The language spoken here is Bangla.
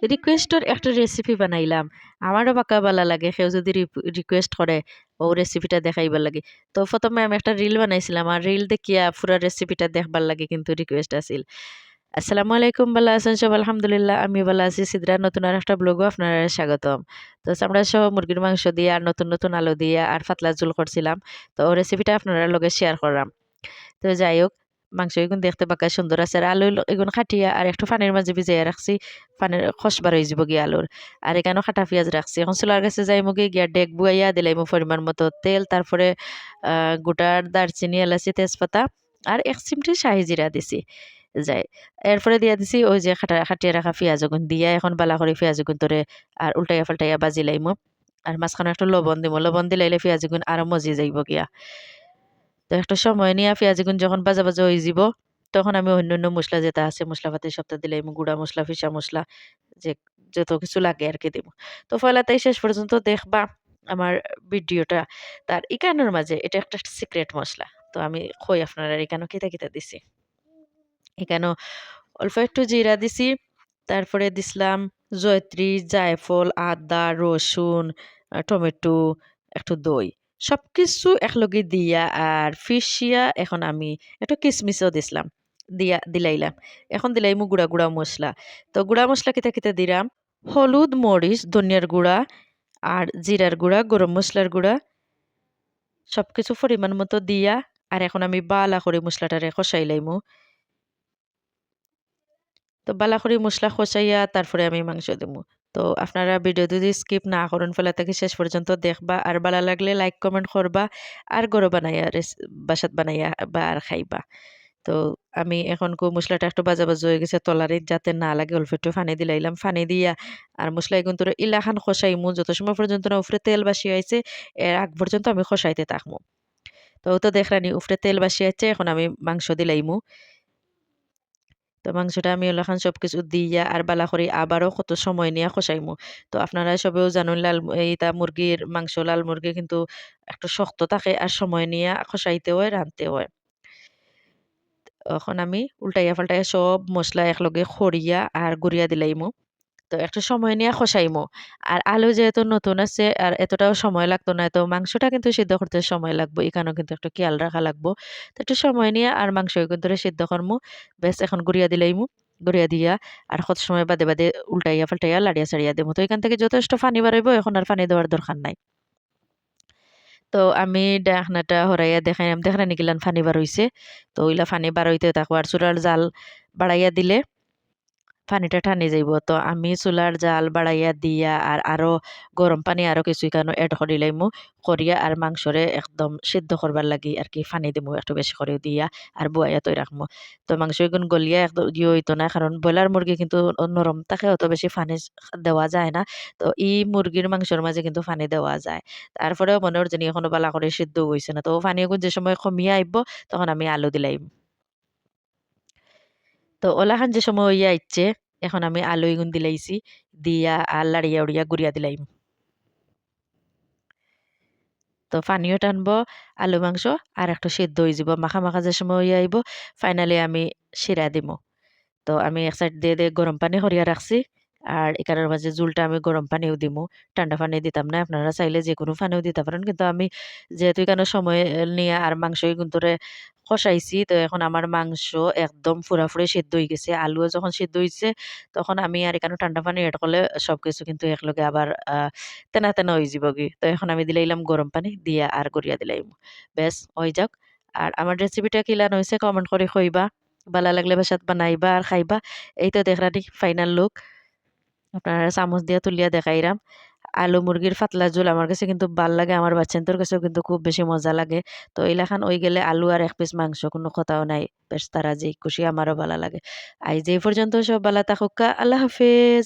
রিকোয়েস্টর একটা রেসিপি বানাইলাম। আমারও পাক্কা বালা লাগে। কেউ যদি রিকোয়েস্ট করে ও রেসিপিটা দেখাইবার লাগে। তো ১ম এ আমি একটা রিল বানাইছিলাম। আর রিল দেখিয়া পুরা রেসিপিটা দেখবার লাগে কিন্তু রিকোয়েস্ট আছিল। আসসালামু আলাইকুম, ভালো আছেন সব? আলহামদুলিল্লাহ আমি ভালো আছি। সিদরার নতুন আরেকটা ব্লগও আপনারা স্বাগতম। তো চামড়া সহ মুরগির মাংস দিয়ে আর নতুন আলু দিয়ে আর পাতলা ঝোল করছিলাম। তো রেসিপিটা আপনারা লগে শেয়ার করলাম। তো যাই হোক, মাংস এগুন দেখতে বাকা সুন্দর আছে। আর আলু এগুন খাটিয়া আর একটু পানির মাঝে ভিজাইয়া রাখছি। পানির খসবার হয়ে যাব গিয়া আলুর। আর এখানেও কাটা পেঁয়াজ রাখছি। এখন চুলার কাছে যাইমু গিয়া ডেক বুয়াইয়া দিলাইমু পরিমাণ মতো তেল, তারপরে গোটার দারচিনি, এলাচি, তেজপাতা আর ১ চিমটি শাহি জিরা দিছি। যাই এরপরে দিয়া দিছি ওই যে খাটিয়া রাখা পেঁয়াজ ওগুন দিয়া এখন বালা করে পেঁয়াজ ওগুন তোরে আর উল্টাইয়া পাল্টাইয়া বাজি লাইমু। আর মাঝখানে একটু লবণ দিমু। লবণ দিলাইলে পেঁয়াজ ওগুন আরো মজি যাইব গিয়া। তো একটা সময় নিয়ে পেঁয়াজগুন যখন ভাজা ভাজা হয়ে যাব, তখন আমি অন্যান্য মসলা যেটা আছে মসলাপাতি সবটা দিলাম। গুঁড়া মসলা, ফিসা মসলা, যে যত কিছু লাগে আর কি দিব। তো ফলাতাই শেষ পর্যন্ত দেখবা আমার ভিডিওটা। তার ইকানোর মাঝে এটা একটা সিক্রেট মসলা। তো আমি কই আপনারা এখানেও কিতা দিছি। এখানেও অল্প একটু জিরা দিছি। তারপরে দিছিলাম জয়ত্রী, জায়ফল, আদা, রসুন, টমেটো, একটু দই। সবকিছু একলগে দিয়া আর ফিশিয়া এখন আমি একটু কিসমিসও দিছিলাম। দিলাইলাম। এখন দিলাইমু গুঁড়া মসলা। তো গুঁড়া মসলা কিতা দিলাম, হলুদ, মরিচ, ধনিয়ার গুঁড়া আর জিরার গুঁড়া, গরম মসলার গুঁড়া সবকিছু পরিমাণ মতো দিয়া আর এখন আমি বালা করে মসলাটারে কষাই লাইমু। তো বালা করে মসলা কষাইয়া তারপরে আমি মাংস দিমু। তো আপনারা ভিডিও যদি স্কিপ না করেন ফেলা থেকে শেষ পর্যন্ত দেখবা আর ভালো লাগলে লাইক কমেন্ট করবা আর গরো বানাইয়া বাসাত বানাইয়া বা আর খাইবা। তো আমি এখন মসলাটা একটু বাজা হয়ে গেছে তলারে যাতে না লাগে অল্প একটু পানি দিলাইলাম। পানি দিয়া আর মসলা এগুন তোরে ইলাখান কষাইমু যত সময় পর্যন্ত না উপরে তেল বাসি আইছে এর আগ পর্যন্ত আমি কষাইতে থাকমু। তো দেখরানি উপরে তেল বাসি আইছে এখন আমি মাংস দিলাইমু। তো মাংসটা আমি ওলাখান সবকিছু দিয়া আর বালা করি আবারও কত সময় নিয়ে কষাইমু। তো আপনারা সবেও জানুন এইটা মুরগির মাংস, লাল মুরগি কিন্তু একটু শক্ত থাকে আর সময় নিয়ে কষাইতে হয়, রাঁধতে হয়। এখন আমি উল্টাইয়া পাল্টাইয়া সব মসলা একলগে খড়িয়া আর গুড়িয়া দিলাইমু। তো একটু সময় নিয়ে কষাইমু। আর আলু যেহেতু নতুন আছে আর এতটাও সময় লাগতো না। তো মাংসটা কিন্তু সিদ্ধ করতে সময় লাগবে। এখানেও কিন্তু একটু খেয়াল রাখা লাগবো। তো একটু সময় নিয়ে আর মাংস কিন্তু সিদ্ধ করমু। ব্যাস এখন গুড়িয়া দিলাইমু। গুড়িয়া দিয়া আর কত সময় বাদে উল্টাইয়া পাল্টাইয়া লাড়িয়া ছাড়িয়া দিমু। তো এখান থেকে যথেষ্ট পানি বাড়াইবো। এখন আর পানি দেওয়ার দরকার নাই। তো আমি ডাখনাটা হরাইয়া দেখাইলাম দেখরা নিগিলান পানি বার হইছে। তো ওইলা পানি বার হইতে থাকো আর চুলার জাল বাড়াইয়া দিলে পানিটা টানি যাইব। তো আমি চুলার জাল বাড়াইয়া দিয়া আর আরো গরম পানি আরো কিছু এখানে এড করি লাইমু। করিয়া আর মাংসরে একদম সিদ্ধ করবার লাগি আর কি পানি দিমু একটু বেশি করে দিয়া আর বুয়াইয়া তৈ রাখমু। তো মাংস এগুন গলিয়া একদম হইতো না কারণ ব্রয়লার মুরগি কিন্তু নরম থাকে অত বেশি পানি দেওয়া যায় না। তো মুরগির মাংসের মাঝে কিন্তু পানি দেওয়া যায়। তারপরেও মনে হচ্ছে এখনো বালা করে সিদ্ধ হইছে না। তো পানি এগুন যে সময় কমিয়া আইব তখন আমি আলু দিলাইম। তো ওলাখান যে সময় হইয়া আইচ্ছে, এখন আমি আলু এগুন দিলাইছি। দিয়া আর লাড়িয়া উড়িয়া গুড়িয়া দিলাইম। তো পানিও টানবো, আলু মাংস আর একটু সিদ্ধ হয়ে যাব। মাখা যে সময় হইয়া আইব, ফাইনালি আমি শিরা দিমু। তো আমি এক সাইড দিয়ে গরম পানি করিয়া রাখছি। আর এখানের মাঝে ঝুলটা আমি গরম পানিও দিমু। ঠান্ডা পানি দিতাম না। আপনারা চাইলে যেকোনো পানিও দিতে পারেন। কিন্তু আমি যেহেতু এখানে সময় নিয়ে আর মাংস গুন্তরে কষাইছি। তো এখন আমার মাংস একদম পুরাপুরি সিদ্ধ হয়ে গেছে। আলুও যখন সিদ্ধ হইছে তখন আমি আর এখানে ঠান্ডা পানি এড করলে সবকিছু কিন্তু একলগে আবার তেনা হয়ে যাবগি। তো এখন আমি দিলাইলাম গরম পানি দিয়া আর গড়িয়া দিলাইম। ব্যাস হয়ে যাক। আর আমার রেসিপিটা কিলান হইছে কমেন্ট করে কইবা। ভালো লাগলে বাসাত বানাইবা আর খাইবা। এই তো দেখরানি ফাইনাল লুক। আপনারা চামচ দিয়া তুলিয়া দেখাইরাম। আলু মুরগির পাতলা ঝোল আমার কাছে কিন্তু ভাল লাগে। আমার বাচ্চাদের কাছেও কিন্তু খুব বেশি মজা লাগে। তো এইলাখান ওই গেলে আলু আর ১ পিস মাংস কোনো কথাও নাই। বেশ তারা যেই খুশি আমারও ভালো লাগে। আইজ এই পর্যন্ত সব ভালো থাকুক্কা। আল্লাহ হাফেজ।